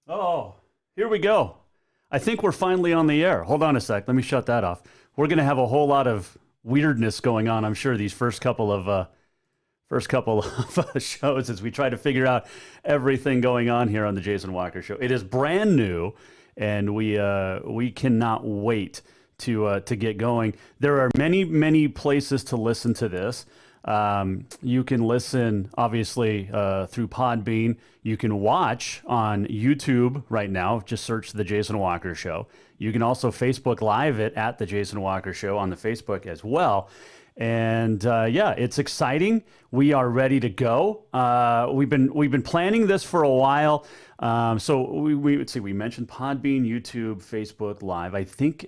Oh, here we go. I think we're finally on the air. Hold on a sec. Let me shut that off. We're going to have a whole lot of weirdness going on, I'm sure, these first couple of shows as we try to figure out everything going on here on the Jason Walker Show. It is brand new, and we cannot wait to get going. There are many places to listen to this. You can listen, obviously, through Podbean. You can watch on YouTube right now. Just search The Jason Walker Show. You can also Facebook Live it at The Jason Walker Show on the Facebook as well. And yeah, it's exciting. We are ready to go. We've been planning this for a while. So let's see. We mentioned Podbean, YouTube, Facebook Live. I think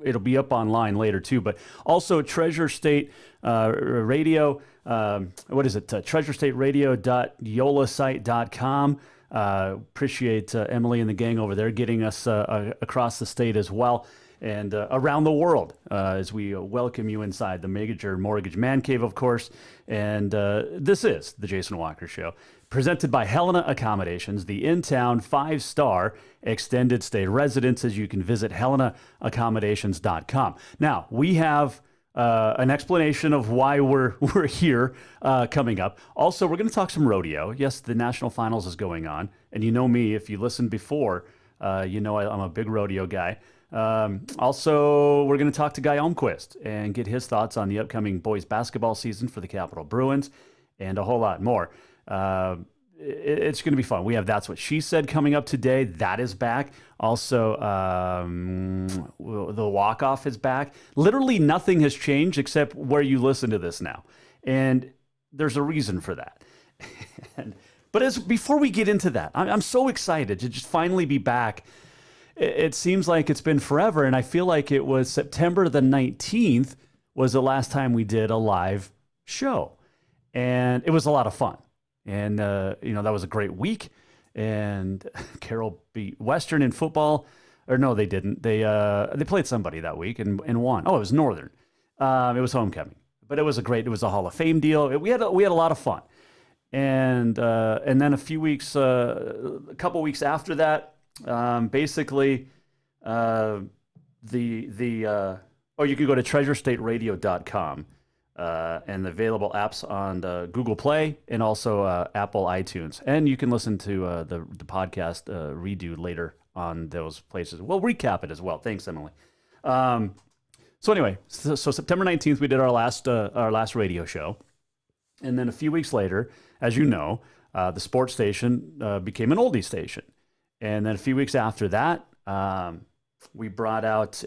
it'll be up online later too. But also Treasure State Radio. What is it? TreasureStateRadio.yolasite.com. Appreciate Emily and the gang over there getting us across the state as well. And around the world as we welcome you inside the Major Mortgage Man Cave, of course. And this is The Jason Walker Show, presented by Helena Accommodations, the in-town 5-star extended stay residences. You can visit helenaaccommodations.com. Now, we have an explanation of why we're here coming up. Also, we're going to talk some rodeo. Yes, the national finals is going on. And you know me, if you listened before, you know I'm a big rodeo guy. Also, we're going to talk to Guy Almquist and get his thoughts on the upcoming boys basketball season for the Capital Bruins and a whole lot more. It's going to be fun. We have That's What She Said coming up today. That is back. Also, the walk-off is back. Literally nothing has changed except where you listen to this now. And there's a reason for that. But before we get into that, I'm so excited to just finally be back. It seems like it's been forever, and I feel like it was September the 19th was the last time we did a live show. And it was a lot of fun. And, that was a great week. And Carroll beat Western in football. Or no, they didn't. They played somebody that week and won. Oh, it was Northern. It was homecoming. But it was a Hall of Fame deal. We had a lot of fun. And then a couple weeks after that, basically, you can go to treasurestateradio.com and the available apps on Google Play and also Apple iTunes. And you can listen to the podcast redo later on those places. We'll recap it as well. Thanks, Emily. So anyway, so September 19th, we did our last radio show. And then a few weeks later, as you know, the sports station became an oldie station. And then a few weeks after that, we brought out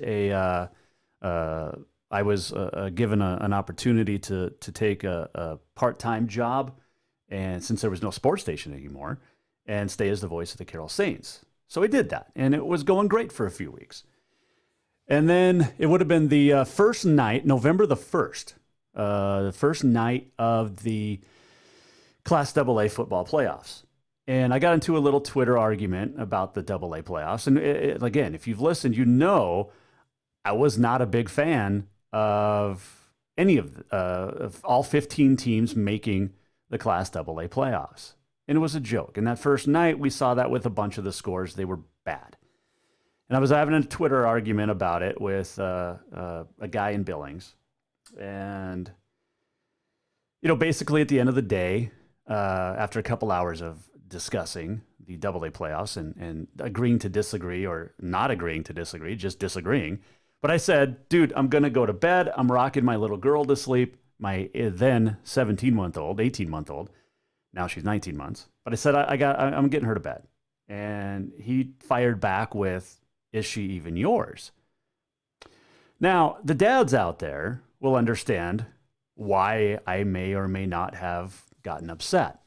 I was given an opportunity to take a part-time job, and since there was no sports station anymore, and stay as the voice of the Carroll Saints. So I did that, and it was going great for a few weeks. And then it would have been the first night, November the 1st, the first night of the Class AA football playoffs. And I got into a little Twitter argument about the AA playoffs. And again, if you've listened, you know I was not a big fan of any of all 15 teams making the Class AA playoffs. And it was a joke. And that first night, we saw that with a bunch of the scores. They were bad. And I was having a Twitter argument about it with a guy in Billings. And, basically at the end of the day, after a couple hours of discussing the AA playoffs and agreeing to disagree or not agreeing to disagree, just disagreeing. But I said, dude, I'm going to go to bed. I'm rocking my little girl to sleep, my then 17-month-old, 18-month-old. Now she's 19 months. But I said, I'm getting her to bed. And he fired back with, is she even yours? Now, the dads out there will understand why I may or may not have gotten upset.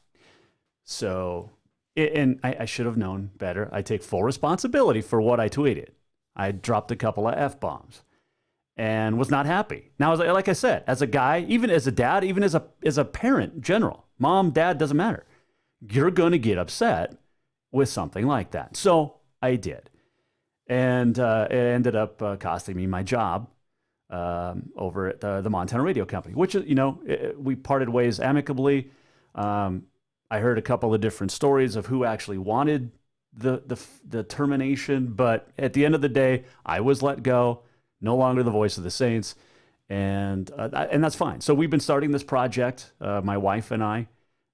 So, and I should have known better. I take full responsibility for what I tweeted. I dropped a couple of F-bombs and was not happy. Now, like I said, as a guy, even as a dad, even as a parent in general, mom, dad, doesn't matter. You're going to get upset with something like that. So I did. And it ended up costing me my job over at the Montana Radio Company, which, we parted ways amicably. I heard a couple of different stories of who actually wanted the termination, but at the end of the day, I was let go, no longer the voice of the Saints, and that's fine. So we've been starting this project, my wife and I,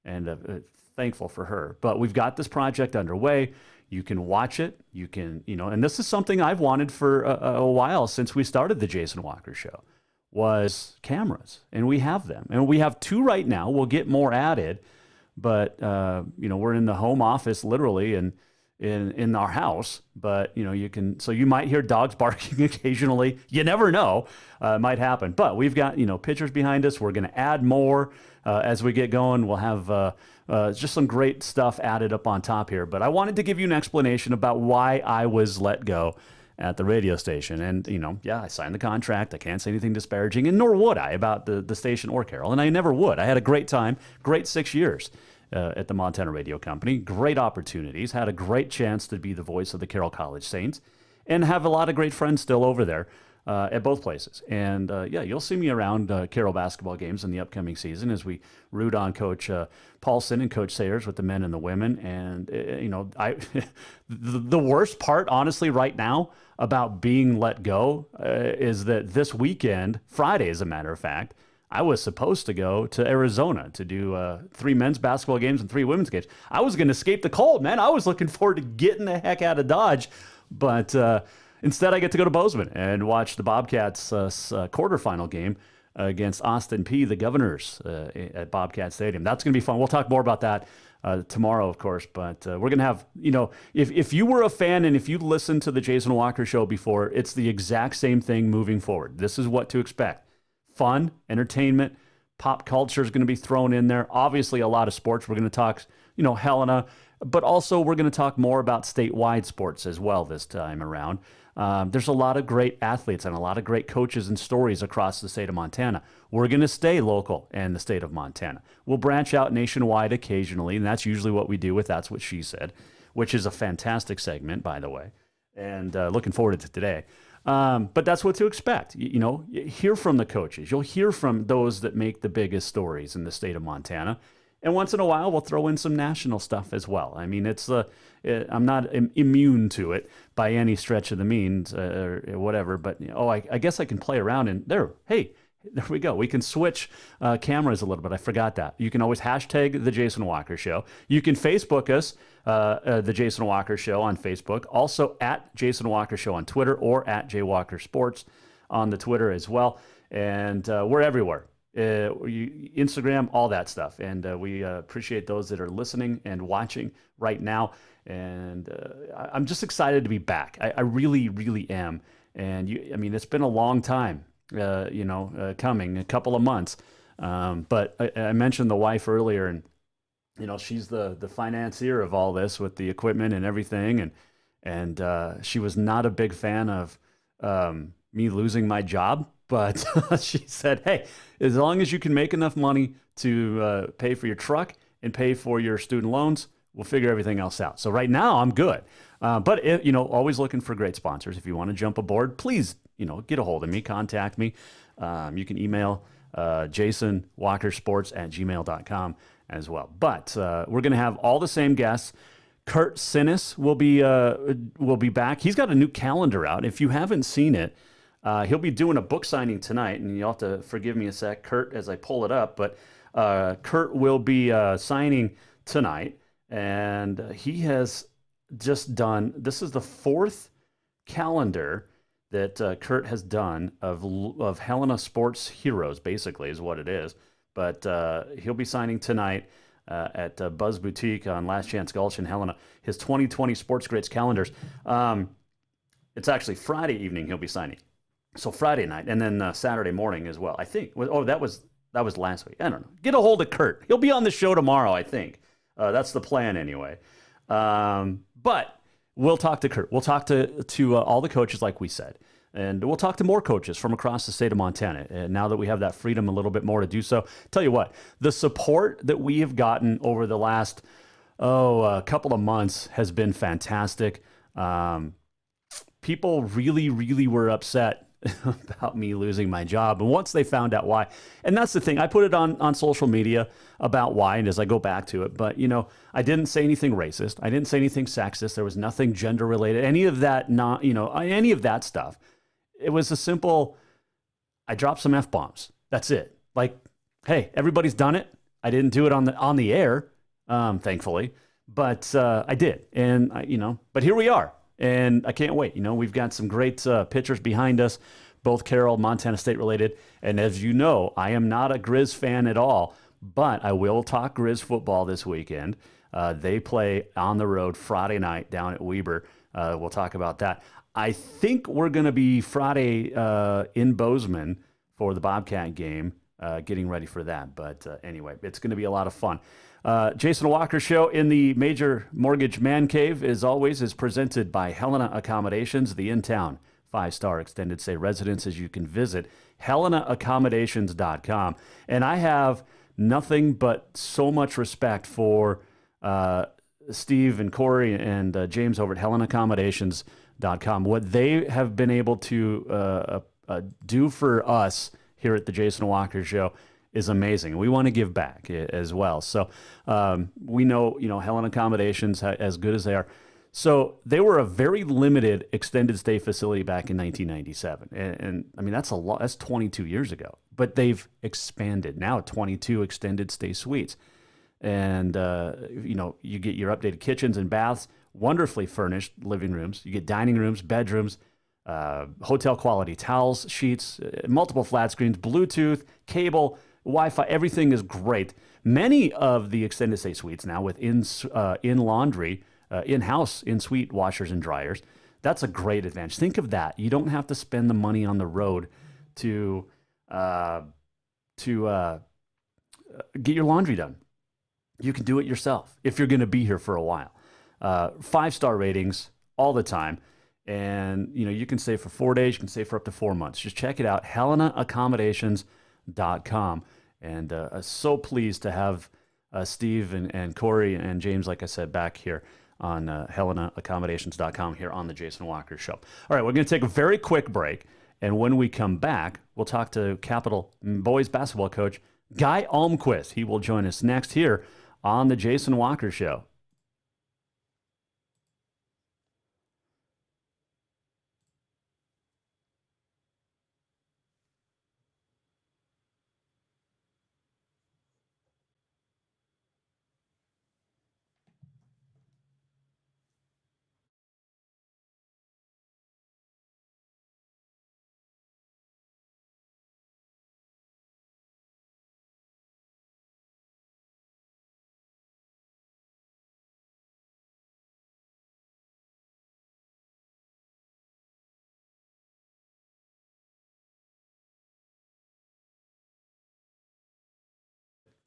and thankful for her. But we've got this project underway. You can watch it. You can, and this is something I've wanted for a while since we started the Jason Walker Show, was cameras, and we have them, and we have 2 right now. We'll get more added, but we're in the home office literally, and in our house, but you might hear dogs barking occasionally. You never know, it might happen. But we've got pictures behind us. We're going to add more as we get going. We'll have just some great stuff added up on top here. But I wanted to give you an explanation about why I was let go at the radio station. And I signed the contract. I can't say anything disparaging, and nor would I, about the station or Carroll. And I never would. I had a great time, great 6 years. At the Montana Radio Company. Great opportunities. Had a great chance to be the voice of the Carroll College Saints, and have a lot of great friends still over there at both places. And you'll see me around Carroll basketball games in the upcoming season as we root on Coach Paulson and Coach Sayers with the men and the women. And the worst part, honestly, right now about being let go is that this weekend, Friday, as a matter of fact, I was supposed to go to Arizona to do 3 men's basketball games and 3 women's games. I was going to escape the cold, man. I was looking forward to getting the heck out of Dodge. But instead, I get to go to Bozeman and watch the Bobcats' quarterfinal game against Austin Peay, the Governors, at Bobcat Stadium. That's going to be fun. We'll talk more about that tomorrow, of course. But we're going to have, if you were a fan and if you listened to the Jason Walker Show before, it's the exact same thing moving forward. This is what to expect. Fun, entertainment, pop culture is going to be thrown in there. Obviously, a lot of sports. We're going to talk, Helena, but also we're going to talk more about statewide sports as well this time around. There's a lot of great athletes and a lot of great coaches and stories across the state of Montana. We're going to stay local in the state of Montana. We'll branch out nationwide occasionally, and that's usually what we do with That's What She Said, which is a fantastic segment, by the way, and looking forward to today. But that's what to expect. Hear from the coaches. You'll hear from those that make the biggest stories in the state of Montana. And once in a while, we'll throw in some national stuff as well. I mean, I'm not immune to it by any stretch of the means or whatever. But, I guess I can play around and there we go. We can switch cameras a little bit. I forgot that. You can always hashtag The Jason Walker Show. You can Facebook us, The Jason Walker Show on Facebook. Also at Jason Walker Show on Twitter, or at JWalker Sports on the Twitter as well. And we're everywhere. Instagram, all that stuff. And we appreciate those that are listening and watching right now. And I'm just excited to be back. I really, really am. And it's been a long time. Coming a couple of months. But I mentioned the wife earlier, and, she's the financier of all this with the equipment and everything. And she was not a big fan of me losing my job, but she said, hey, as long as you can make enough money to pay for your truck and pay for your student loans, we'll figure everything else out. So right now I'm good. But always looking for great sponsors. If you want to jump aboard, please, get a hold of me, contact me. You can email jasonwalkersports@gmail.com as well. But we're going to have all the same guests. Kurt Sinnis will be back. He's got a new calendar out. If you haven't seen it, he'll be doing a book signing tonight, and you'll have to forgive me a sec, Kurt, as I pull it up. But Kurt will be signing tonight, and he has just done, this is the 4th calendar that Kurt has done of Helena sports heroes, basically, is what it is. But he'll be signing tonight at Buzz Boutique on Last Chance Gulch in Helena, his 2020 Sports Greats calendars. It's actually Friday evening he'll be signing. So Friday night, and then Saturday morning as well, I think. Oh, that was last week. I don't know. Get a hold of Kurt. He'll be on the show tomorrow, I think. That's the plan anyway. But we'll talk to Kurt. We'll talk to all the coaches, like we said. And we'll talk to more coaches from across the state of Montana. Now that we have that freedom a little bit more to do so. Tell you what, the support that we have gotten over the last couple of months has been fantastic. People really, really were upset about me losing my job. And once they found out why, and that's the thing, I put it on social media about why, and as I go back to it, but I didn't say anything racist. I didn't say anything sexist. There was nothing gender related, any of that, not, any of that stuff. It was a simple, I dropped some F bombs. That's it. Like, hey, everybody's done it. I didn't do it on the air, thankfully, but I did. And but here we are. And I can't wait. We've got some great pitchers behind us, both Carroll, Montana State related. And as you know, I am not a Grizz fan at all, but I will talk Grizz football this weekend. They play on the road Friday night down at Weber. We'll talk about that. I think we're going to be Friday in Bozeman for the Bobcat game, getting ready for that. But anyway, it's going to be a lot of fun. Jason Walker Show in the Major Mortgage Man Cave, as always, is presented by Helena Accommodations, the in-town 5-star extended stay residences. You can visit HelenaAccommodations.com. And I have nothing but so much respect for Steve and Corey and James over at HelenaAccommodations.com. What they have been able to do for us here at the Jason Walker Show is amazing. We want to give back as well. So we know, Helena Accommodations, as good as they are. So they were a very limited extended stay facility back in 1997. And I mean, that's a lot. That's 22 years ago. But they've expanded now, 22 extended stay suites. And, you get your updated kitchens and baths, wonderfully furnished living rooms. You get dining rooms, bedrooms, hotel quality towels, sheets, multiple flat screens, Bluetooth, cable, Wi-Fi, everything is great. Many of the extended stay suites now with in laundry, in-house, in-suite washers and dryers. That's a great advantage. Think of that. You don't have to spend the money on the road to get your laundry done. You can do it yourself if you're going to be here for a while. 5-star ratings all the time. And, you can stay for 4 days. You can stay for up to 4 months. Just check it out, HelenaAccommodations.com. And so pleased to have Steve and Corey and James, like I said, back here on HelenaAccommodations.com here on the Jason Walker Show. All right, we're going to take a very quick break. And when we come back, we'll talk to Capital boys basketball coach Guy Almquist. He will join us next here on the Jason Walker Show.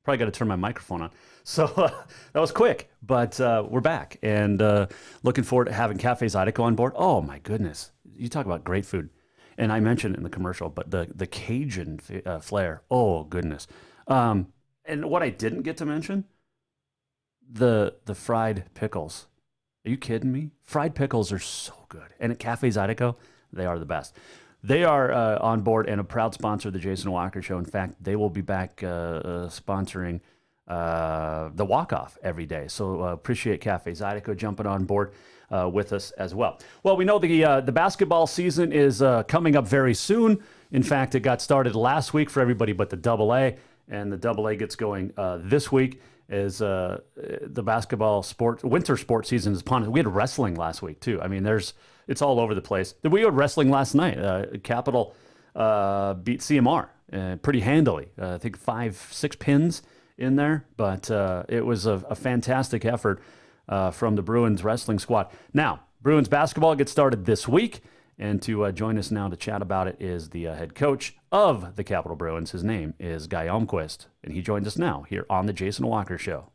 Probably got to turn my microphone on. So that was quick, but we're back and looking forward to having Cafe Zydeco on board. Oh my goodness, you talk about great food, and I mentioned it in the commercial, but the Cajun flair. Oh goodness, and what I didn't get to mention, the fried pickles. Are you kidding me? Fried pickles are so good, and at Cafe Zydeco, they are the best. They are on board and a proud sponsor of the Jason Walker Show. In fact, they will be back sponsoring the walk-off every day. So appreciate Cafe Zydeco jumping on board with us as well. Well, we know the basketball season is coming up very soon. In fact, it got started last week for everybody but the AA, and the AA gets going this week as the basketball winter sports season is upon us. We had wrestling last week too. I mean, it's all over the place. We had wrestling last night. Capital beat CMR pretty handily. I think 5-6 pins in there, but it was a fantastic effort from the Bruins wrestling squad. Now, Bruins basketball gets started this week, and to join us now to chat about it is the head coach of the Capital Bruins. His name is Guy Almquist, and he joins us now here on the Jason Walker Show.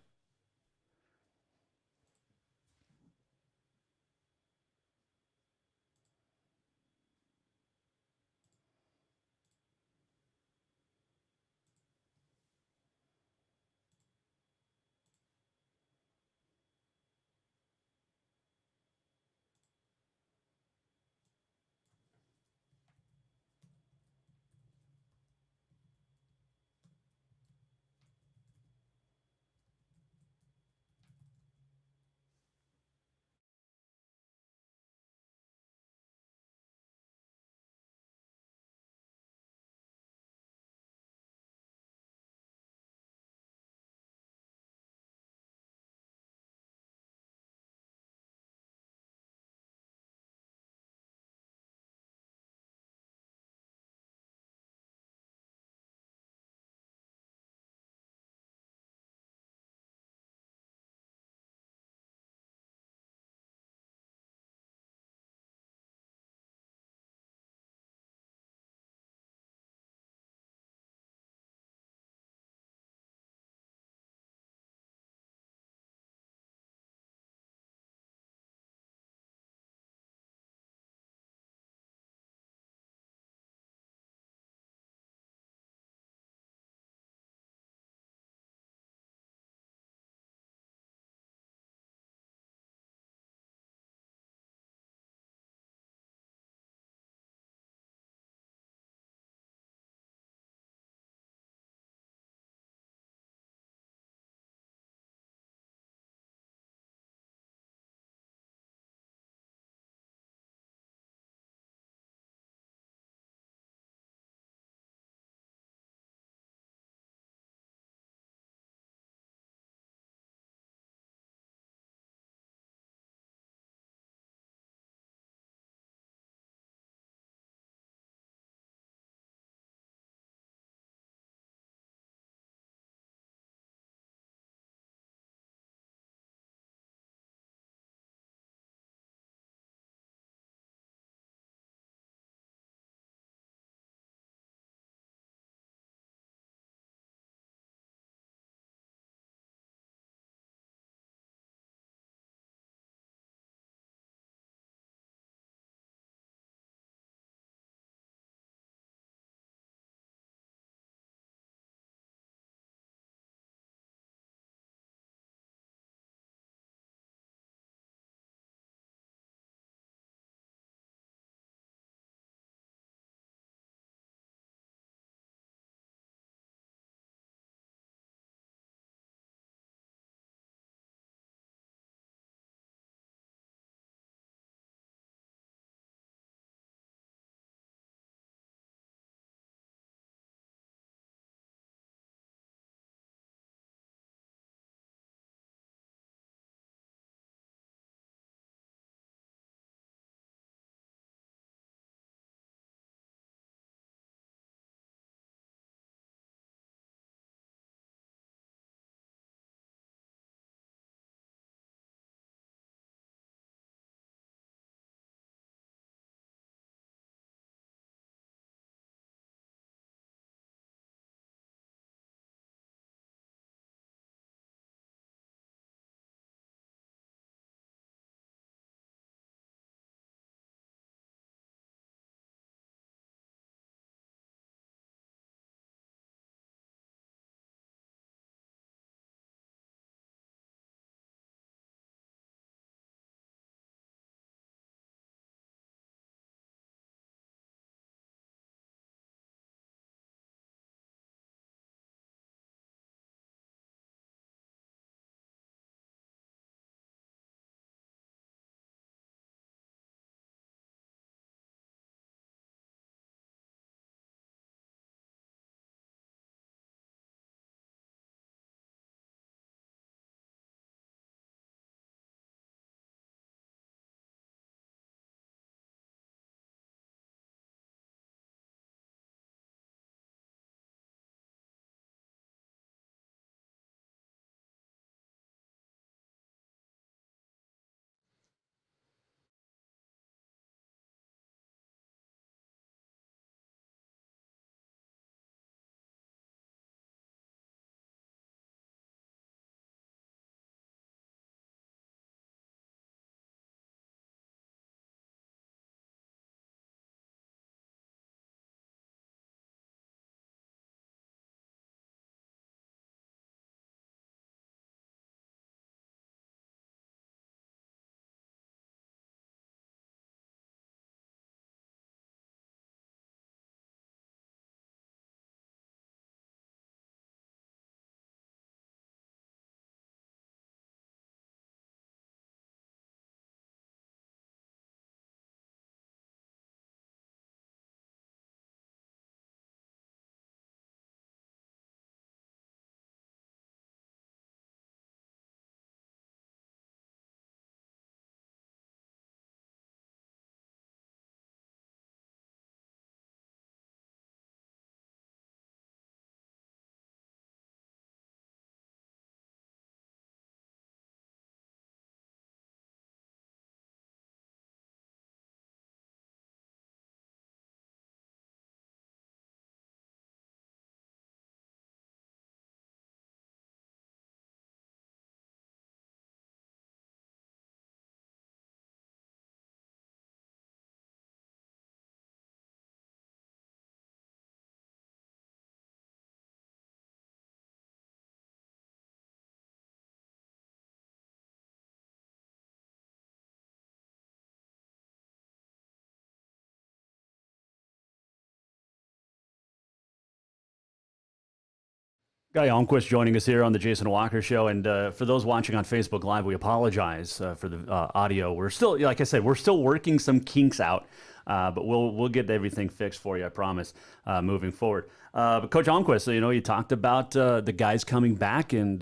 Guy Almquist joining us here on the Jason Walker Show. And for those watching on Facebook Live, we apologize for the audio. We're still, like I said, we're still working some kinks out, but we'll get everything fixed for you, I promise, moving forward. But Coach Almquist, so, you talked about the guys coming back, and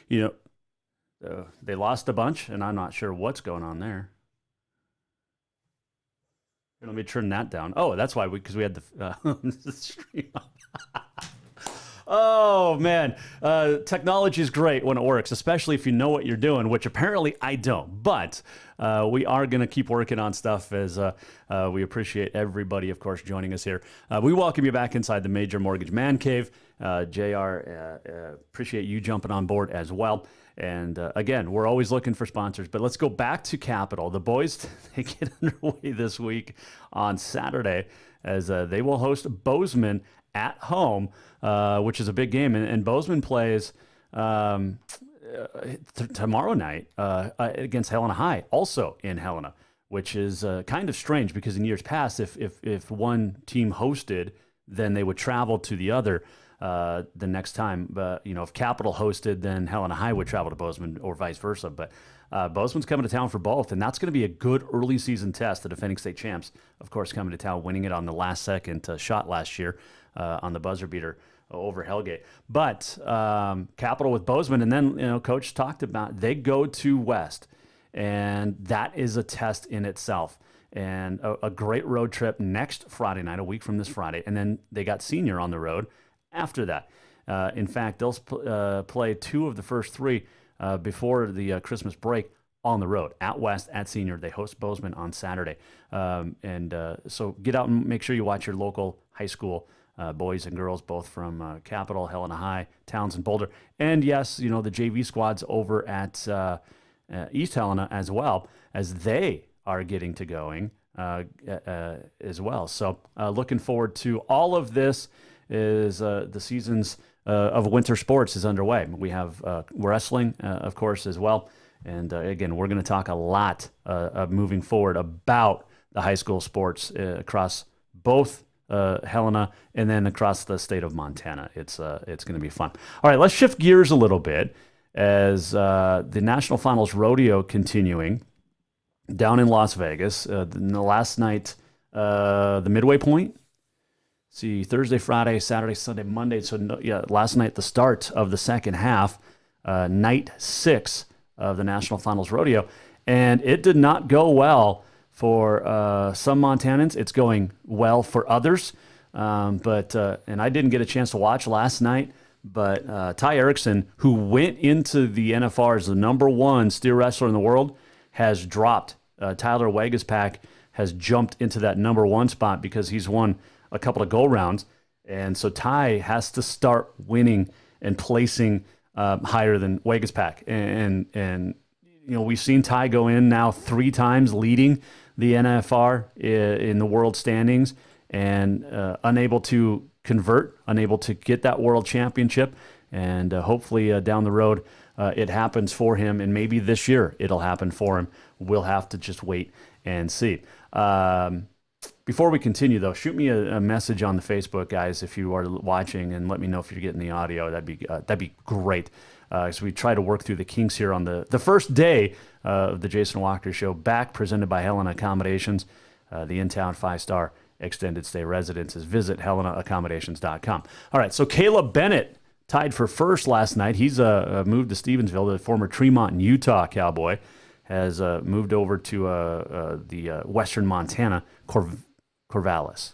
they lost a bunch, and I'm not sure what's going on there. Let me turn that down. Oh, that's why because we had the stream up. Oh, man. Technology is great when it works, especially if you know what you're doing, which apparently I don't. But we are going to keep working on stuff as we appreciate everybody, of course, joining us here. We welcome you back inside the Major Mortgage Man Cave. JR, appreciate you jumping on board as well. And again, we're always looking for sponsors, but let's go back to Capital. The boys, they get underway this week on Saturday as they will host Bozeman at home, which is a big game. And Bozeman plays tomorrow night against Helena High, also in Helena, which is kind of strange because in years past, if one team hosted, then they would travel to the other the next time. But, if Capital hosted, then Helena High would travel to Bozeman or vice versa. But Bozeman's coming to town for both, and that's going to be a good early season test. The defending state champs, of course, coming to town, winning it on the last second shot last year on the buzzer beater over Hellgate. But Capital with Bozeman, and then, Coach talked about they go to West, and that is a test in itself. And a great road trip next Friday night, a week from this Friday, and then they got Senior on the road after that. In fact, they'll play two of the first three before the Christmas break on the road at West, at Senior. They host Bozeman on Saturday. So get out and make sure you watch your local high school boys and girls, both from Capital, Helena High, Townsend, Boulder. And yes, the JV squads over at East Helena as well, as they are getting to going as well. So looking forward to all of this. Is the seasons of winter sports is underway. We have wrestling, of course, as well. And again, we're going to talk a lot moving forward about the high school sports across both Helena and then across the state of Montana. It's going to be fun. All right, let's shift gears a little bit as the National Finals Rodeo continuing down in Las Vegas. The last night, the midway point. See, Thursday, Friday, Saturday, Sunday, Monday. So, last night, the start of the second half, night 6 of the National Finals Rodeo. And it did not go well for some Montanans. It's going well for others. And I didn't get a chance to watch last night, but Ty Erickson, who went into the NFR as the number 1 steer wrestler in the world, has dropped. Tyler Wagaspak has jumped into that number 1 spot because he's won a couple of go-rounds, and so Ty has to start winning and placing higher than Wagaspak. And we've seen Ty go in now 3 times leading the NFR in the world standings and unable to convert, unable to get that world championship. And hopefully down the road it happens for him, and maybe this year it'll happen for him. We'll have to just wait and see. Before we continue, though, shoot me a message on the Facebook, guys, if you are watching, and let me know if you're getting the audio. That'd be great. So we try to work through the kinks here on the first day of the Jason Walker Show, back presented by Helena Accommodations, the in-town 5-star extended stay residences. Visit HelenaAccommodations.com. All right, so Caleb Bennett tied for first last night. He's moved to Stevensville. The former Tremont, Utah Cowboy has moved over to the western Montana, Corvallis.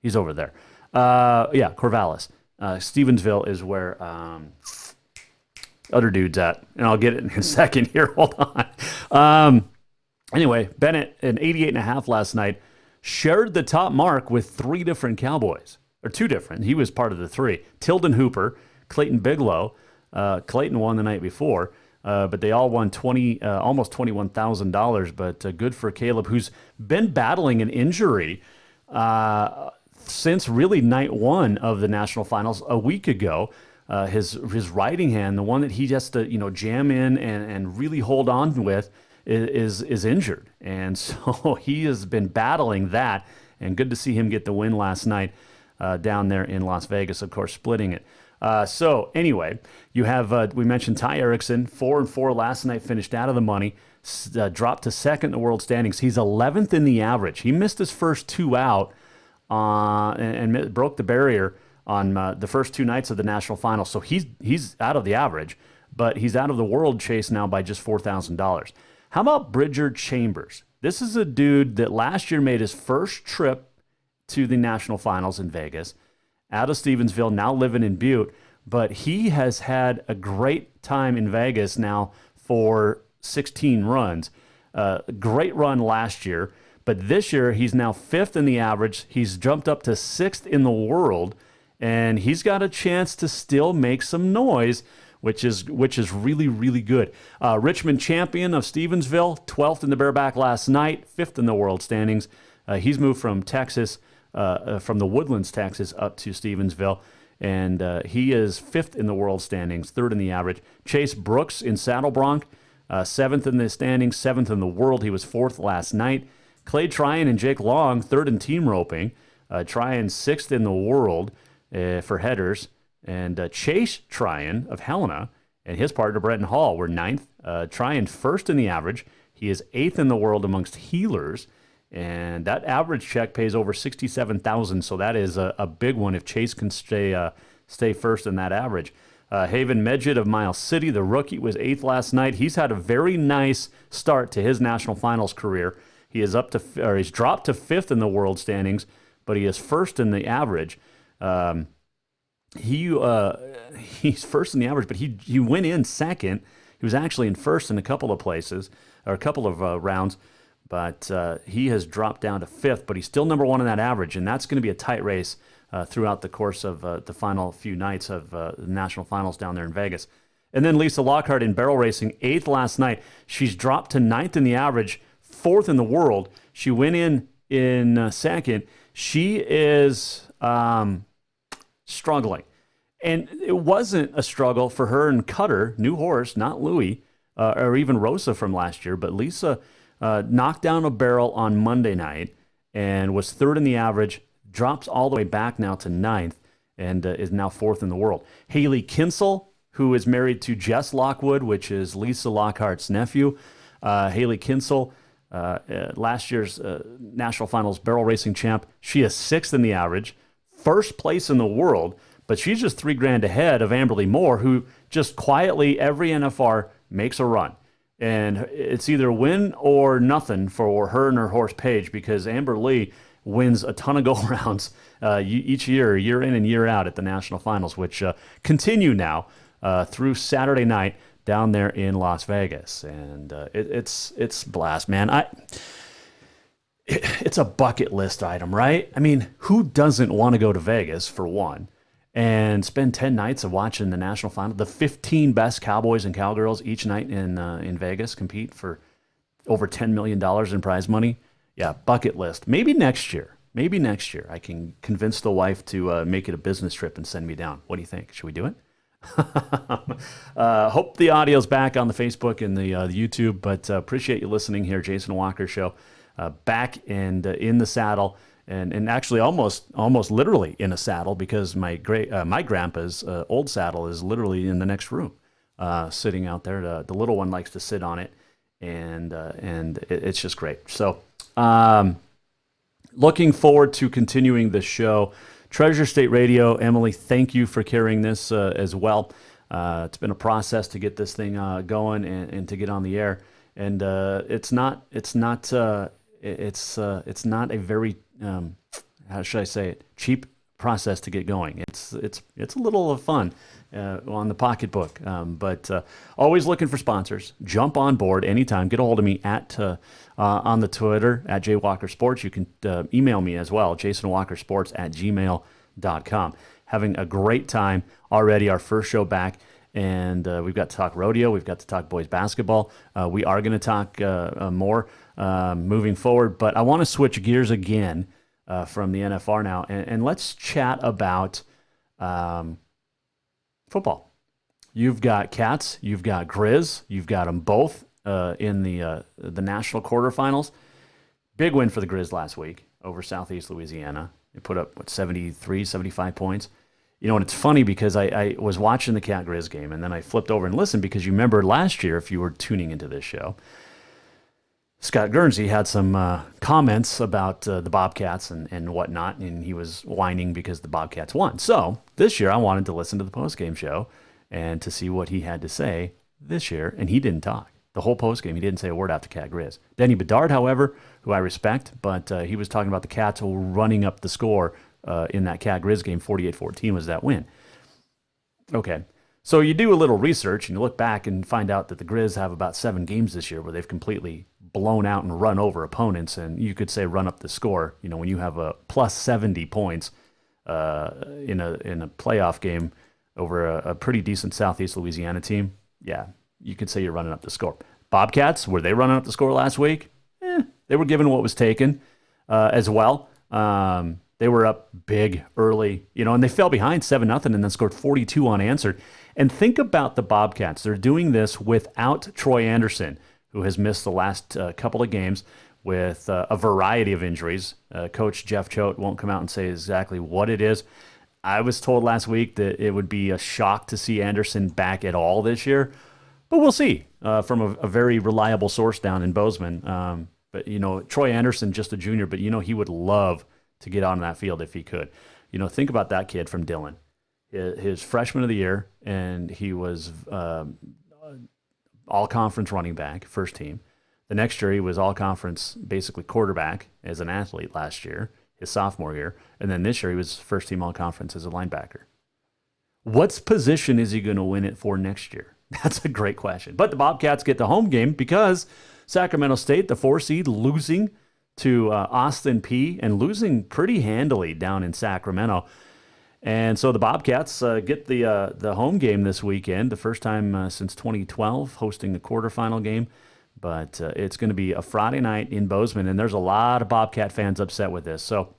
He's over there. Corvallis. Stevensville is where other dude's at, and I'll get it in a second here. Hold on. Anyway, Bennett, an 88.5 last night, shared the top mark with 3 different Cowboys, or 2 different. He was part of the 3. Tilden Hooper, Clayton Bigelow. Clayton won the night before. But they all won almost $21,000. But good for Caleb, who's been battling an injury since really night 1 of the national finals a week ago. His riding hand, the one that he has to jam in and really hold on with, is injured, and so he has been battling that. And good to see him get the win last night down there in Las Vegas. Of course, splitting it So anyway, you have we mentioned Ty Erickson, 4-4 last night, finished out of the money, dropped to second in the world standings. He's 11th in the average. He missed his first two out and broke the barrier on the first two nights of the national final. So he's out of the average, but he's out of the world chase now by just $4,000. How about Bridger Chambers? This is a dude that last year made his first trip to the national finals in Vegas, out of Stevensville, now living in Butte, but he has had a great time in Vegas now for 16 runs. Great run last year, but this year he's now 5th in the average. He's jumped up to 6th in the world, and he's got a chance to still make some noise, which is really, really good. Richmond champion of Stevensville, 12th in the bareback last night, 5th in the world standings. He's moved from Texas, from the Woodlands, Texas, up to Stevensville, and he is 5th in the world standings, 3rd in the average. Chase Brooks in Saddle Bronc, 7th in the standings, 7th in the world. He was 4th last night. Clay Tryon and Jake Long, 3rd in team roping. Tryon 6th in the world for headers. And Chase Tryon of Helena and his partner Brenton Hall were 9th. Tryon 1st in the average. He is 8th in the world amongst healers. And that average check pays over $67,000, so that is a big one if Chase can stay first in that average. Haven Medjid of Miles City, the rookie, was 8th last night. He's had a very nice start to his national finals career. He is he's dropped to 5th in the world standings, but he is 1st in the average. He's 1st in the average, but he went in 2nd. He was actually in 1st in a couple of places, or a couple of rounds, but he has dropped down to 5th, but he's still number 1 in that average, and that's going to be a tight race throughout the course of the final few nights of the national finals down there in Vegas. And then Lisa Lockhart in barrel racing, 8th last night. She's dropped to 9th in the average, 4th in the world. She went in 2nd. She is struggling. And it wasn't a struggle for her and Cutter, new horse, not Louis, or even Rosa from last year, but Lisa knocked down a barrel on Monday night and was 3rd in the average, drops all the way back now to 9th, and is now 4th in the world. Haley Kinsel, who is married to Jess Lockwood, which is Lisa Lockhart's nephew. Haley Kinsel, last year's National Finals barrel racing champ. She is 6th in the average, 1st place in the world, but she's just $3,000 ahead of Amberly Moore, who just quietly every NFR makes a run. And it's either win or nothing for her and her horse Paige, because Amber Lee wins a ton of go-rounds each year in and year out at the national finals, which continue now through Saturday night down there in Las Vegas. And it's blast, man. It's a bucket list item, right? I mean, who doesn't want to go to Vegas, for one, and spend 10 nights of watching the national final? The 15 best cowboys and cowgirls each night in Vegas compete for over $10 million in prize money. Yeah, bucket list. Maybe next year I can convince the wife to make it a business trip and send me down. What do you think? Should we do it? Hope the audio's back on the Facebook and the YouTube, but appreciate you listening here. Jason Walker Show, back and in the saddle. And actually almost literally in a saddle, because my grandpa's old saddle is literally in the next room, sitting out there. The little one likes to sit on it, and it's just great. So looking forward to continuing the show. Treasure State Radio, Emily, thank you for carrying this as well. It's been a process to get this thing going and to get on the air, and it's not a very how should I say it? Cheap process to get going. It's a little of fun on the pocketbook, but always looking for sponsors. Jump on board anytime. Get a hold of me at on the Twitter at JWalkerSports. You can email me as well, JasonWalkerSports@gmail.com. Having a great time already. Our first show back. And we've got to talk rodeo. We've got to talk boys basketball. We are going to talk more moving forward. But I want to switch gears again from the NFR now. And let's chat about football. You've got Cats. You've got Grizz. You've got them both in the national quarterfinals. Big win for the Grizz last week over Southeast Louisiana. They put up, 75 points. And it's funny because I was watching the Cat Grizz game and then I flipped over and listened because you remember last year, if you were tuning into this show, Scott Guernsey had some comments about the Bobcats and whatnot, and he was whining because the Bobcats won. So this year I wanted to listen to the postgame show and to see what he had to say this year, and he didn't talk. The whole postgame, he didn't say a word after Cat Grizz. Denny Bedard, however, who I respect, but he was talking about the Cats running up the score in that Cat Grizz game. 48-14 was that win. Okay. So you do a little research and you look back and find out that the Grizz have about 7 games this year where they've completely blown out and run over opponents, and you could say run up the score. When you have a plus 70 points in a playoff game over a pretty decent Southeast Louisiana team, yeah, you could say you're running up the score. Bobcats, were they running up the score last week? They were given what was taken as well. They were up big early, and they fell behind 7-0 and then scored 42 unanswered. And think about the Bobcats. They're doing this without Troy Anderson, who has missed the last couple of games with a variety of injuries. Coach Jeff Choate won't come out and say exactly what it is. I was told last week that it would be a shock to see Anderson back at all this year, but we'll see from a very reliable source down in Bozeman. But, Troy Anderson, just a junior, but, he would love to get on that field if he could. Think about that kid from Dillon. His freshman of the year, and he was all-conference running back, first team. The next year, he was all-conference, basically quarterback as an athlete last year, his sophomore year. And then this year, he was first-team all-conference as a linebacker. What position is he going to win it for next year? That's a great question. But the Bobcats get the home game because Sacramento State, the 4 seed, losing to Austin Peay and losing pretty handily down in Sacramento. And so the Bobcats get the home game this weekend, the first time since 2012, hosting the quarterfinal game. But it's going to be a Friday night in Bozeman, and there's a lot of Bobcat fans upset with this. So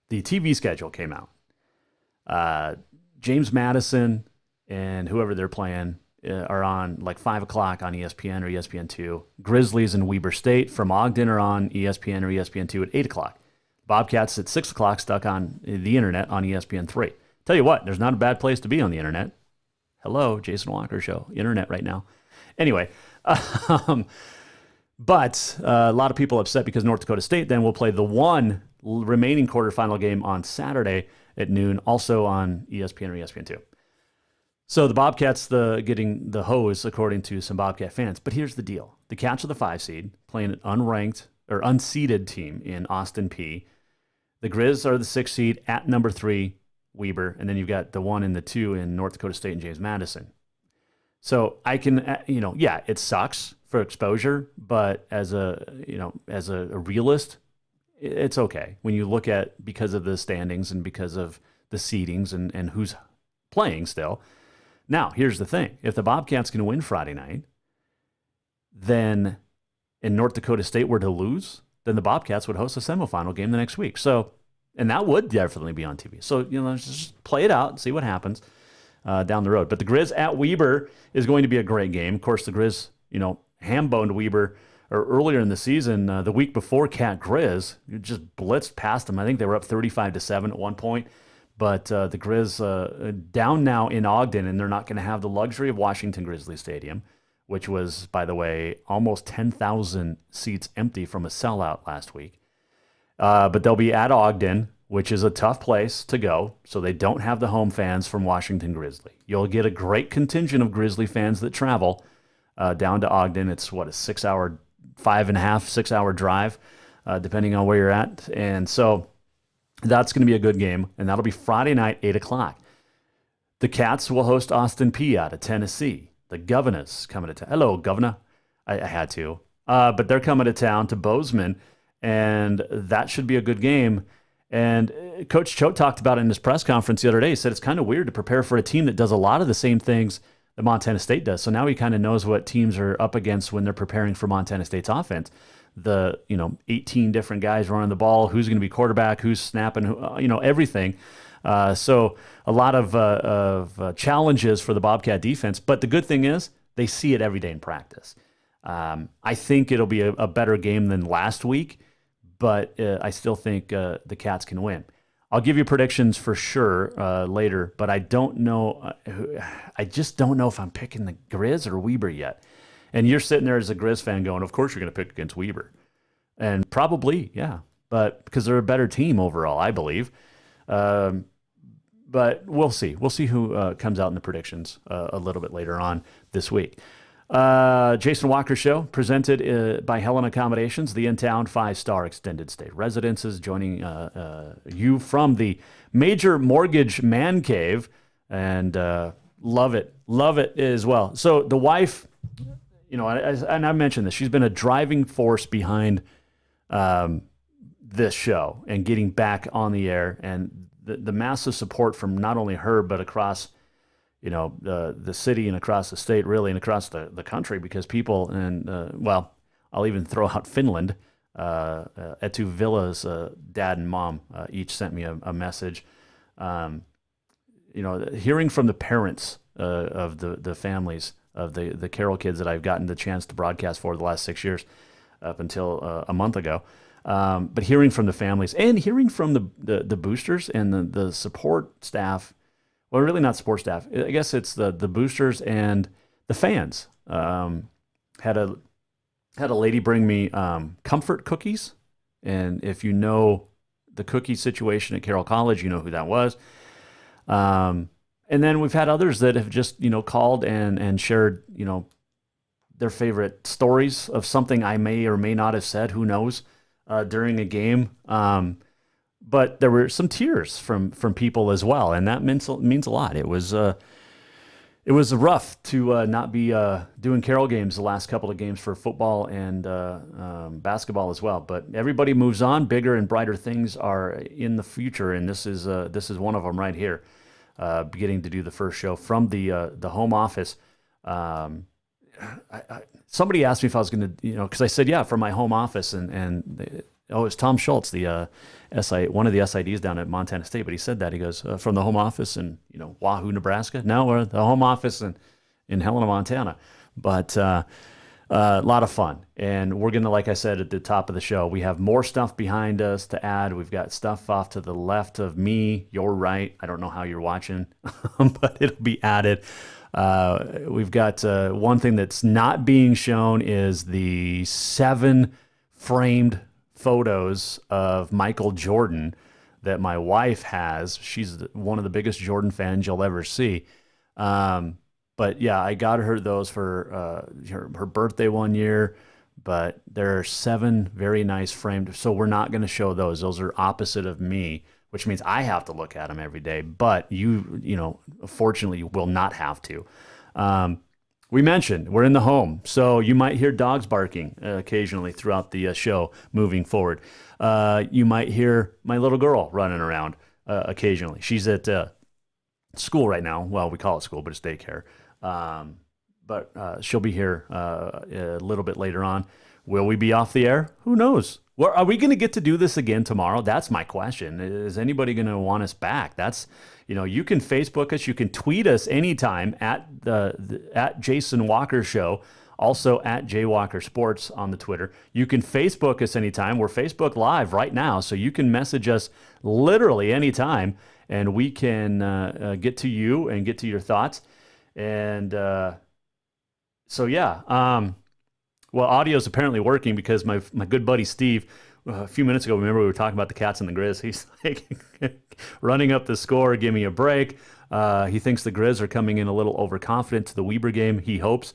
the TV schedule came out. James Madison and whoever they're playing are on like 5 o'clock on ESPN or ESPN2. Grizzlies and Weber State from Ogden are on ESPN or ESPN2 at 8 o'clock. Bobcats at 6 o'clock stuck on the internet on ESPN3. Tell you what, there's not a bad place to be on the internet. Hello, Jason Walker Show, internet right now. Anyway, but a lot of people upset because North Dakota State then will play the one remaining quarterfinal game on Saturday at noon, also on ESPN or ESPN2. So the Bobcats getting the hose, according to some Bobcat fans. But here's the deal. The Cats are the 5 seed, playing an unranked or unseeded team in Austin Peay. The Grizz are the 6 seed at number 3, Weber. And then you've got the 1 and the 2 in North Dakota State and James Madison. So I can, it sucks for exposure, but as a realist, it's okay. When you look at, because of the standings and because of the seedings and who's playing still. Now, here's the thing. If the Bobcats can win Friday night, then in North Dakota State were to lose, then the Bobcats would host a semifinal game the next week. So, and that would definitely be on TV. So, just play it out and see what happens down the road. But the Grizz at Weber is going to be a great game. Of course, the Grizz, ham-boned Weber or earlier in the season, the week before Cat Grizz, just blitzed past them. I think they were up 35-7 at one point. But the Grizz down now in Ogden, and they're not going to have the luxury of Washington Grizzly Stadium, which was, by the way, almost 10,000 seats empty from a sellout last week. But they'll be at Ogden, which is a tough place to go, so they don't have the home fans from Washington Grizzly. You'll get a great contingent of Grizzly fans that travel down to Ogden. It's, a 6-hour, 6-hour drive, depending on where you're at. And so that's going to be a good game, and that'll be Friday night, 8 o'clock. The Cats will host Austin Peay out of Tennessee. The Governors coming to town. Hello, Governor. I had to. But they're coming to town to Bozeman, and that should be a good game. And Coach Choate talked about it in his press conference the other day. He said it's kind of weird to prepare for a team that does a lot of the same things that Montana State does. So now he kind of knows what teams are up against when they're preparing for Montana State's offense. The 18 different guys running the ball, who's going to be quarterback, who's snapping, everything. So a lot of challenges for the Bobcat defense. But the good thing is they see it every day in practice. I think it'll be a better game than last week, but I still think the Cats can win. I'll give you predictions for sure later, but I don't know. I just don't know if I'm picking the Grizz or Weber yet. And you're sitting there as a Grizz fan going, of course you're going to pick against Weber. And probably, yeah. But because they're a better team overall, I believe. But we'll see. We'll see who comes out in the predictions a little bit later on this week. Jason Walker Show, presented by Helen Accommodations, the in-town 5-star extended stay residences, joining you from the Major Mortgage Man Cave, and love it as well. So the wife, and I mentioned this, she's been a driving force behind this show and getting back on the air, and the massive support from not only her but across the city and across the state, really, and across the country, because people, and I'll even throw out Finland. Etu Villa's dad and mom each sent me a message. Hearing from the parents of the families of the Carroll kids that I've gotten the chance to broadcast for the last 6 years, up until a month ago. But hearing from the families and hearing from the boosters and the support staff. Well, really not support staff. I guess it's the boosters and the fans. Had a lady bring me comfort cookies, and if you know the cookie situation at Carroll College, you know who that was. And then we've had others that have just called and shared their favorite stories of something I may or may not have said. Who knows during a game. But there were some tears from people as well, and that means a lot. It was rough to not be doing Carroll games the last couple of games for football and basketball as well. But everybody moves on. Bigger and brighter things are in the future, and this is one of them right here. Getting to do the first show from the home office. Somebody asked me if I was going to, because I said yeah, from my home office, and it's Tom Schultz, the one of the SIDs down at Montana State, but he said that. He goes, from the home office in Wahoo, Nebraska. No, we're at the home office in Helena, Montana. But a lot of fun. And we're going to, like I said at the top of the show, we have more stuff behind us to add. We've got stuff off to the left of me, your right. I don't know how you're watching, but it'll be added. We've got one thing that's not being shown is the 7 framed photos of Michael Jordan that my wife has. She's one of the biggest Jordan fans you'll ever see. But yeah, I got her those for her birthday one year, but there are 7 very nice framed. So we're not going to show those. Those are opposite of me, which means I have to look at them every day, but you fortunately you will not have to. We mentioned we're in the home, so you might hear dogs barking occasionally throughout the show moving forward. You might hear my little girl running around occasionally. She's at school right now. Well, we call it school, but it's daycare. But she'll be here a little bit later on. Will we be off the air? Who knows? Are we going to get to do this again tomorrow? That's my question. Is anybody going to want us back? That's, you can Facebook us. You can tweet us anytime at at Jason Walker Show, also at Jay Walker Sports on the Twitter. You can Facebook us anytime. We're Facebook Live right now, so you can message us literally anytime, and we can get to you and get to your thoughts. And so, yeah. Well, audio is apparently working because my good buddy Steve, a few minutes ago, remember we were talking about the Cats and the Grizz. He's like running up the score, give me a break. He thinks the Grizz are coming in a little overconfident to the Weber game. He hopes.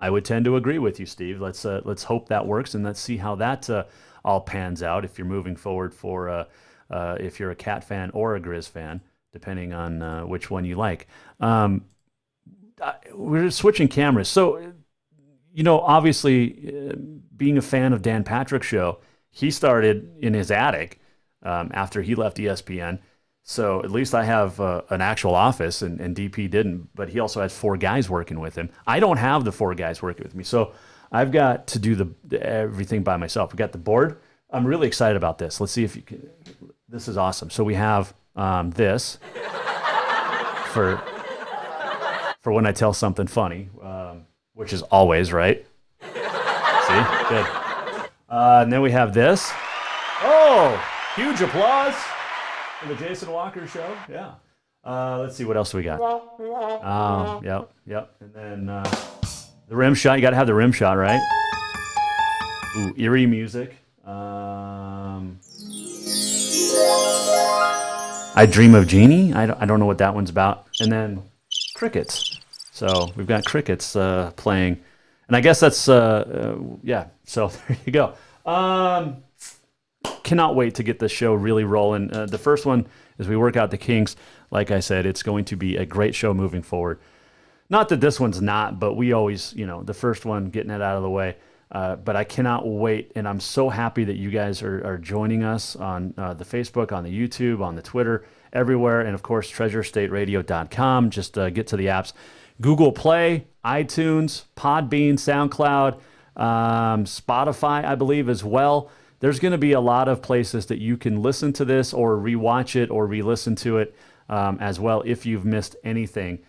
I would tend to agree with you, Steve. Let's hope that works, and let's see how that all pans out if you're moving forward for if you're a Cat fan or a Grizz fan, depending on which one you like. We're switching cameras. So, obviously, being a fan of Dan Patrick's show, he started in his attic after he left ESPN. So at least I have an actual office, and DP didn't, but he also has 4 guys working with him. I don't have the 4 guys working with me, so I've got to do everything by myself. We got the board. I'm really excited about this. Let's see if you can. This is awesome. So we have this for when I tell something funny, which is always, right? See? Good. And then we have this. Oh, huge applause. For the Jason Walker Show. Yeah. Let's see what else we got. Yep. And then the rim shot. You got to have the rim shot, right? Ooh, eerie music. I Dream of Jeannie. I don't know what that one's about. And then crickets. So we've got crickets playing. And I guess that's, yeah. So there you go. Cannot wait to get the show really rolling. The first one, as we work out the kinks, like I said, it's going to be a great show moving forward. Not that this one's not, but we always, the first one, getting it out of the way. But I cannot wait, and I'm so happy that you guys are joining us on the Facebook, on the YouTube, on the Twitter, everywhere, and of course, TreasureStateRadio.com. Just get to the apps. Google Play, iTunes, Podbean, SoundCloud, Spotify, I believe, as well. There's going to be a lot of places that you can listen to this or rewatch it or re-listen to it as well if you've missed anything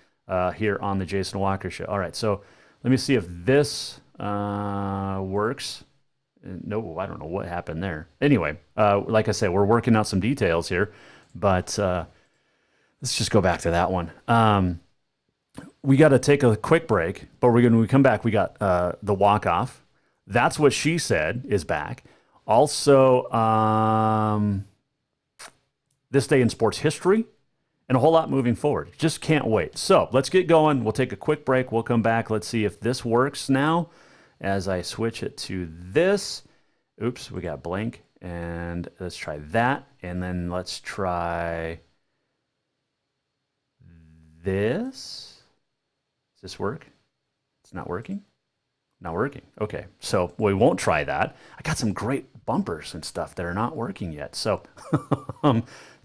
here on the Jason Walker Show. All right, so let me see if this works. No, I don't know what happened there. Anyway, like I said, we're working out some details here, but let's just go back to that one. We got to take a quick break, but when we come back, we got the walk-off. That's What She Said is back. Also, This Day in Sports History, and a whole lot moving forward. Just can't wait. So let's get going. We'll take a quick break. We'll come back. Let's see if this works now as I switch it to this. Oops, we got blank. And let's try that. And then let's try this. Does this work? It's not working? Not working. Okay, so we won't try that. I got some great bumpers and stuff that are not working yet. So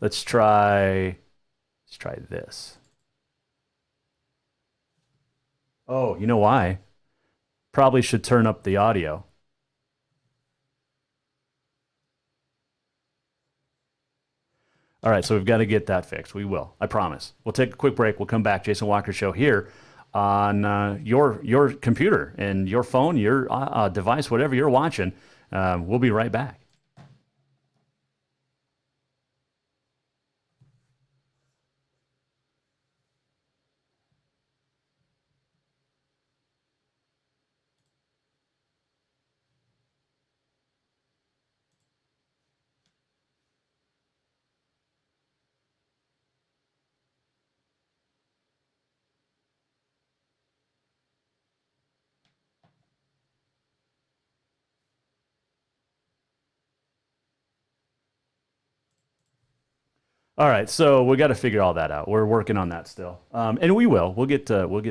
let's try this. Oh, you know why? Probably should turn up the audio. All right, so we've got to get that fixed. We will. I promise. We'll take a quick break. We'll come back. Jason Walker Show here on your computer and your phone, your device, whatever you're watching. We'll be right back. All right, so we got to figure all that out. We're working on that still, and we will. We'll get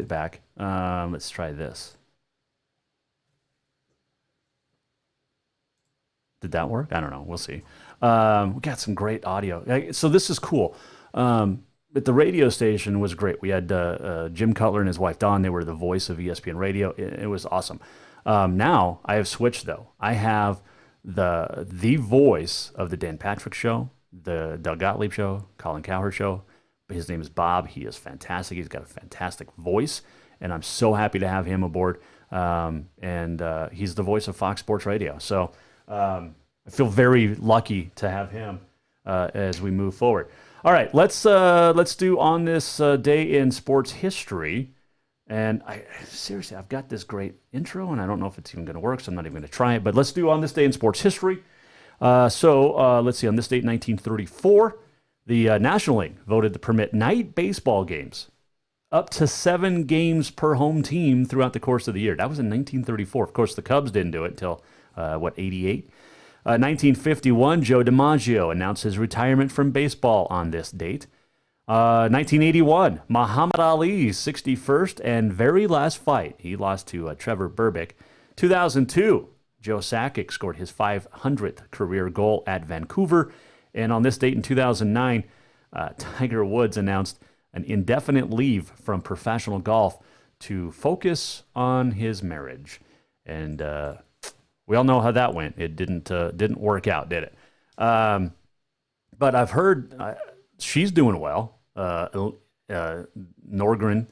back. Let's try this. Did that work? I don't know. We'll see. We got some great audio. So this is cool. But the radio station was great. We had Jim Cutler and his wife Dawn. They were the voice of ESPN Radio. It was awesome. Now I have switched though. I have the voice of the Dan Patrick Show, the Doug Gottlieb Show, Colin Cowherd Show. His name is Bob. He is fantastic. He's got a fantastic voice, and I'm so happy to have him aboard. And he's the voice of Fox Sports Radio. So I feel very lucky to have him as we move forward. All right, let's do on this day in sports history. And seriously, I've got this great intro, and I don't know if it's even going to work, so I'm not even going to try it. But let's do on this day in sports history. So let's see, on this date, 1934, the National League voted to permit night baseball games up to 7 games per home team throughout the course of the year. That was in 1934. Of course, the Cubs didn't do it until, 88? 1951, Joe DiMaggio announced his retirement from baseball on this date. 1981, Muhammad Ali's 61st and very last fight. He lost to Trevor Berbick. 2002, Joe Sakic scored his 500th career goal at Vancouver. And on this date in 2009, Tiger Woods announced an indefinite leave from professional golf to focus on his marriage. And we all know how that went. It didn't work out, did it? But I've heard she's doing well. Norgren,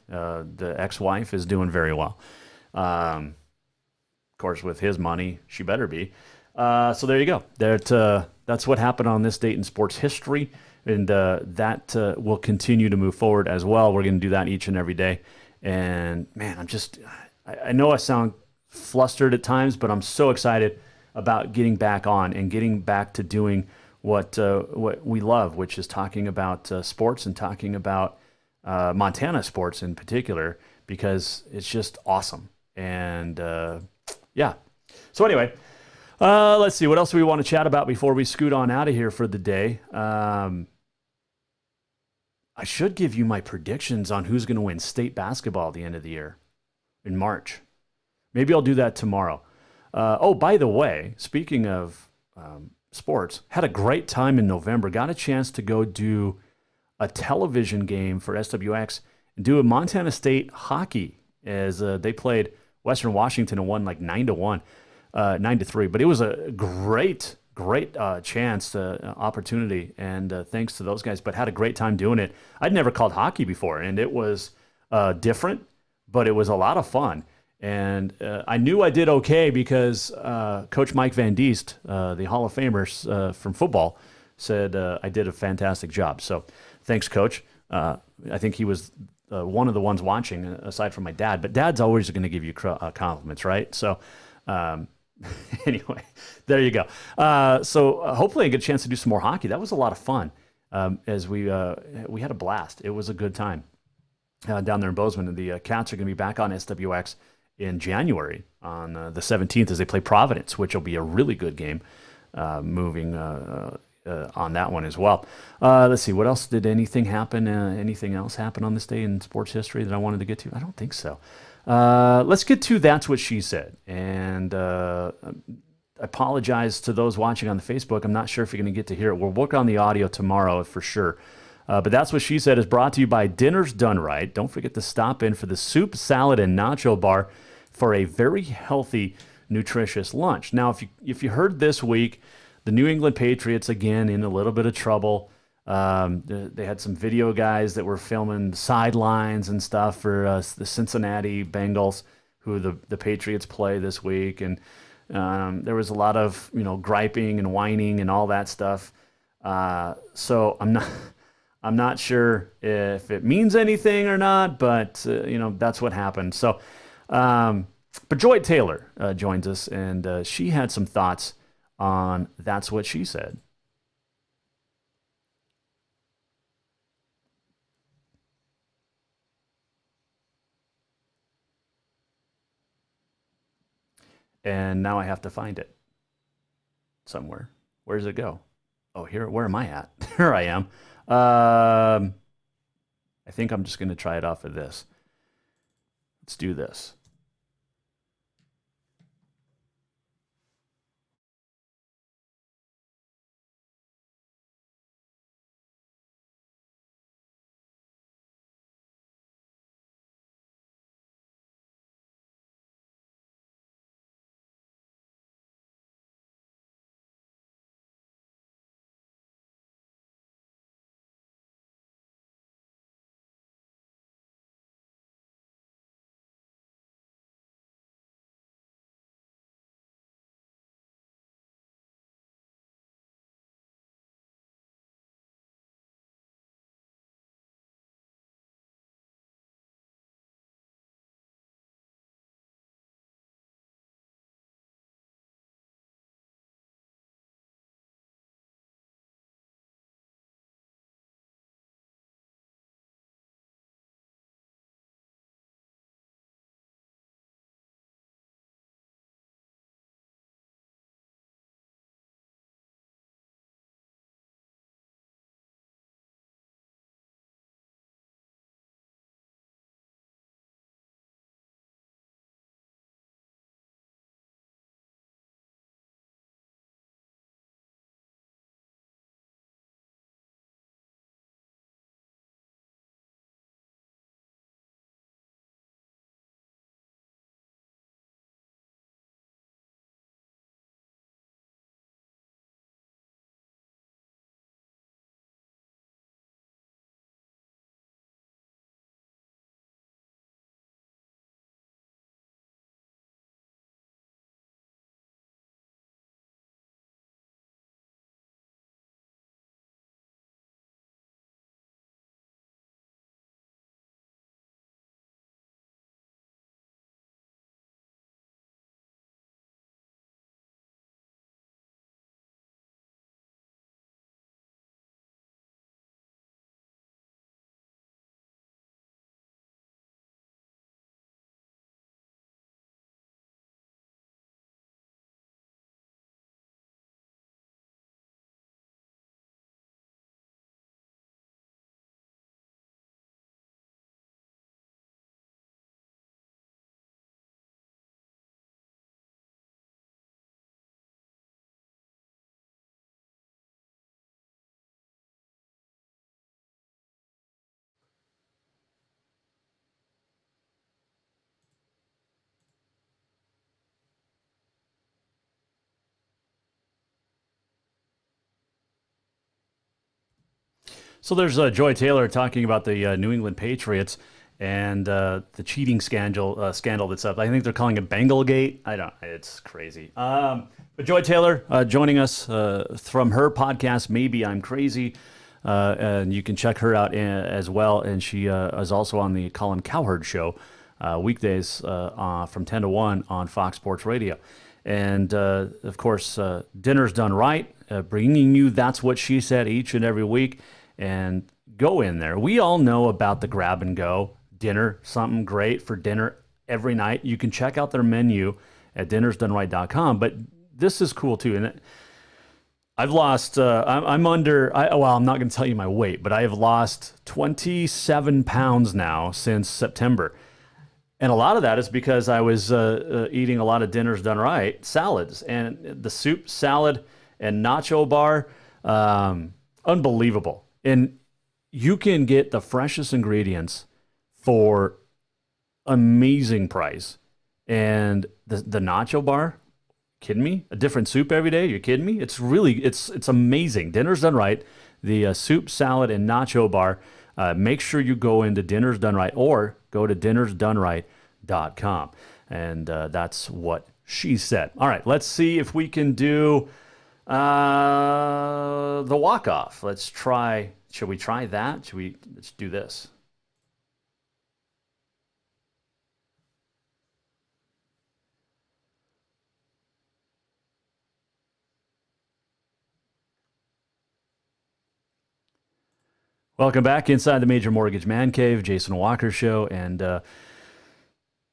the ex-wife, is doing very well. Of course, with his money, she better be. So there you go. That's that's what happened on this date in sports history, and that will continue to move forward as well. We're going to do that each and every day. And man, I know I sound flustered at times, but I'm so excited about getting back on and getting back to doing what we love, which is talking about sports and talking about Montana sports in particular, because it's just awesome. And yeah. So anyway, let's see. What else do we want to chat about before we scoot on out of here for the day? I should give you my predictions on who's going to win state basketball at the end of the year in March. Maybe I'll do that tomorrow. Oh, by the way, speaking of sports, had a great time in November. Got a chance to go do a television game for SWX and do a Montana State hockey as they played Western Washington and won like 9-1, 9-3. But it was a great chance, opportunity, and thanks to those guys. But had a great time doing it. I'd never called hockey before, and it was different, but it was a lot of fun. And I knew I did okay because Coach Mike Van Diest, the Hall of Famer from football, said I did a fantastic job. So thanks, Coach. I think he was one of the ones watching, aside from my dad. But Dad's always going to give you compliments, right? So anyway, there you go. So hopefully I get a chance to do some more hockey. That was a lot of fun. As we had a blast. It was a good time down there in Bozeman. And the Cats are going to be back on SWX in January on the 17th as they play Providence, which will be a really good game. Moving on that one as well. Let's see, what else did anything happen? Anything else happen on this day in sports history that I wanted to get to? I don't think so. Let's get to That's What She Said. And I apologize to those watching on the Facebook. I'm not sure if you're going to get to hear it. We'll work on the audio tomorrow for sure. But That's What She Said is brought to you by Dinner's Done Right. Don't forget to stop in for the soup, salad, and nacho bar for a very healthy, nutritious lunch. Now, if you heard this week, the New England Patriots, again, in a little bit of trouble. They had some video guys that were filming sidelines and stuff for the Cincinnati Bengals, who the Patriots play this week. And there was a lot of, griping and whining and all that stuff. So I'm not sure if it means anything or not, but, that's what happened. So, but Joy Taylor joins us, and she had some thoughts on That's What She Said. And now I have to find it somewhere. Where does it go? Oh, here. Where am I at? Here I am. I think I'm just going to try it off of this. Let's do this. So there's Joy Taylor talking about the New England Patriots and the cheating scandal that's up. I think they're calling it Bengalgate. I don't. It's crazy. But Joy Taylor joining us from her podcast, Maybe I'm Crazy, and you can check her out as well. And she is also on the Colin Cowherd Show weekdays from 10 to 1 on Fox Sports Radio. And of course, Dinner's Done Right, bringing you That's What She Said each and every week. And go in there. We all know about the grab and go dinner, something great for dinner every night. You can check out their menu at dinnersdoneright.com. But this is cool too. And I've lost, I'm not going to tell you my weight, but I have lost 27 pounds now since September. And a lot of that is because I was eating a lot of Dinner's Done Right salads, and the soup, salad, and nacho bar, unbelievable. And you can get the freshest ingredients for amazing price. And the nacho bar, kidding me? A different soup every day? You're kidding me? It's amazing. Dinner's Done Right, the soup, salad, and nacho bar. Make sure you go into Dinner's Done Right or go to dinnersdoneright.com. And that's what she said. All right, let's see if we can do the walk-off. Should we try that? Let's do this. Welcome back inside the Major Mortgage Man Cave, Jason Walker Show. And the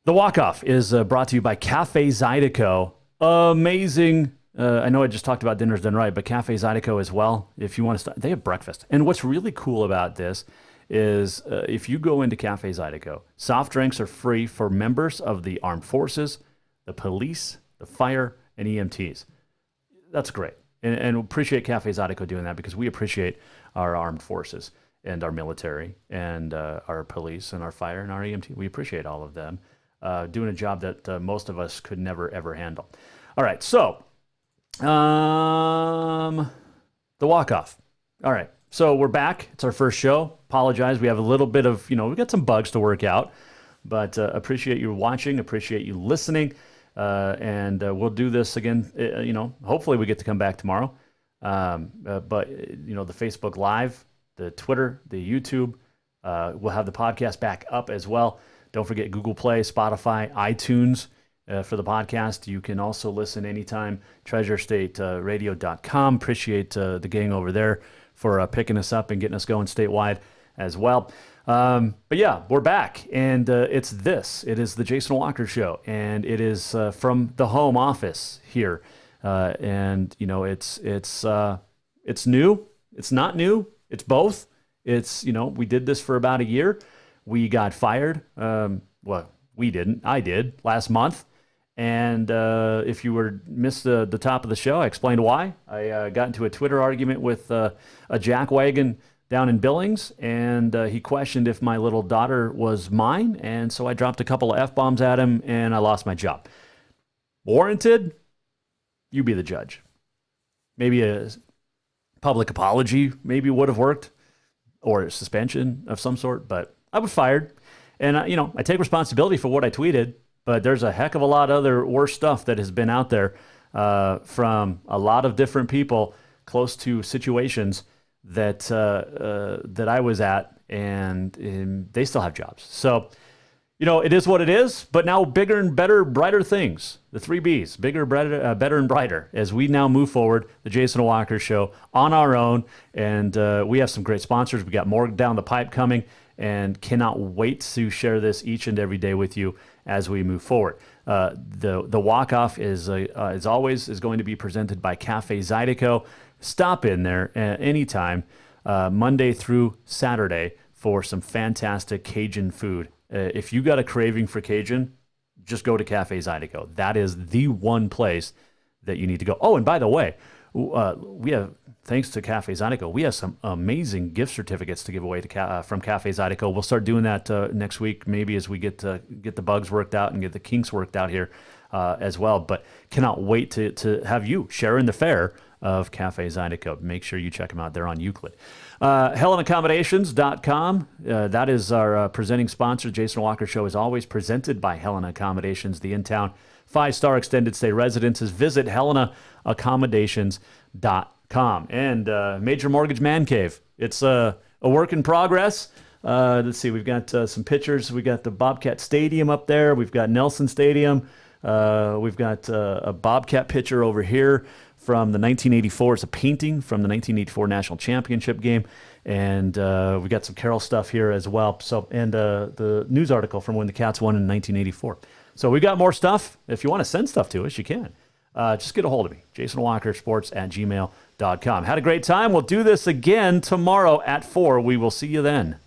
walk-off is brought to you by Cafe Zydeco. Amazing. I know I just talked about Dinner's Done Right, but Cafe Zydeco as well. If you want to start, they have breakfast. And what's really cool about this is if you go into Cafe Zydeco, soft drinks are free for members of the armed forces, the police, the fire, and EMTs. That's great. And appreciate Cafe Zydeco doing that because we appreciate our armed forces and our military and our police and our fire and our EMT. We appreciate all of them doing a job that most of us could never, ever handle. All right, so the walk-off. All right, so we're back. It's our first show. Apologize. We have a little bit of, we've got some bugs to work out, but appreciate you watching, appreciate you listening, and we'll do this again. Hopefully we get to come back tomorrow. But the Facebook Live, the Twitter, the YouTube, we'll have the podcast back up as well. Don't forget Google Play, Spotify, iTunes for the podcast. You can also listen anytime, treasurestateradio.com. Appreciate the gang over there for picking us up and getting us going statewide as well. But yeah, we're back, and it is the Jason Walker Show, and it is from the home office here. And it's new. It's not new. It's both. We did this for about a year. We got fired. We didn't. I did last month. And if you missed the top of the show, I explained why. I got into a Twitter argument with a jackwagon down in Billings, and he questioned if my little daughter was mine. And so I dropped a couple of F-bombs at him, and I lost my job. Warranted? You be the judge. Maybe a public apology maybe would have worked, or a suspension of some sort, but I was fired. And, I take responsibility for what I tweeted, but there's a heck of a lot of other worse stuff that has been out there from a lot of different people close to situations that I was at, and they still have jobs. So, it is what it is, but now bigger and better, brighter things. The 3 Bs, bigger, better, and brighter, as we now move forward, the Jason Walker Show on our own. And we have some great sponsors. We got more down the pipe coming, and cannot wait to share this each and every day with you as we move forward. The walk-off is, as always, is going to be presented by Cafe Zydeco. Stop in there anytime, Monday through Saturday, for some fantastic Cajun food. If you got a craving for Cajun, just go to Cafe Zydeco. That is the one place that you need to go. Oh, and by the way, we have, thanks to Cafe Zydeco, we have some amazing gift certificates to give away from Cafe Zydeco. We'll start doing that next week, maybe as we get the bugs worked out and get the kinks worked out here as well. But cannot wait to have you share in the fare of Cafe Zydeco. Make sure you check them out. They're on Euclid. HelenaAccommodations.com. That is our presenting sponsor. Jason Walker Show is always presented by Helena Accommodations, the in-town 5-star extended stay residences. Visit HelenaAccommodations.com. And Major Mortgage Man Cave. It's a work in progress. Let's see. We've got some pictures. We got the Bobcat Stadium up there. We've got Nelson Stadium. We've got a Bobcat picture over here from the 1984. It's a painting from the 1984 National Championship game. And we got some Carroll stuff here as well. So, and the news article from when the Cats won in 1984. So we got more stuff. If you want to send stuff to us, you can. Just get a hold of me, JasonWalkerSports@gmail.com. Had a great time. We'll do this again tomorrow at 4. We will see you then.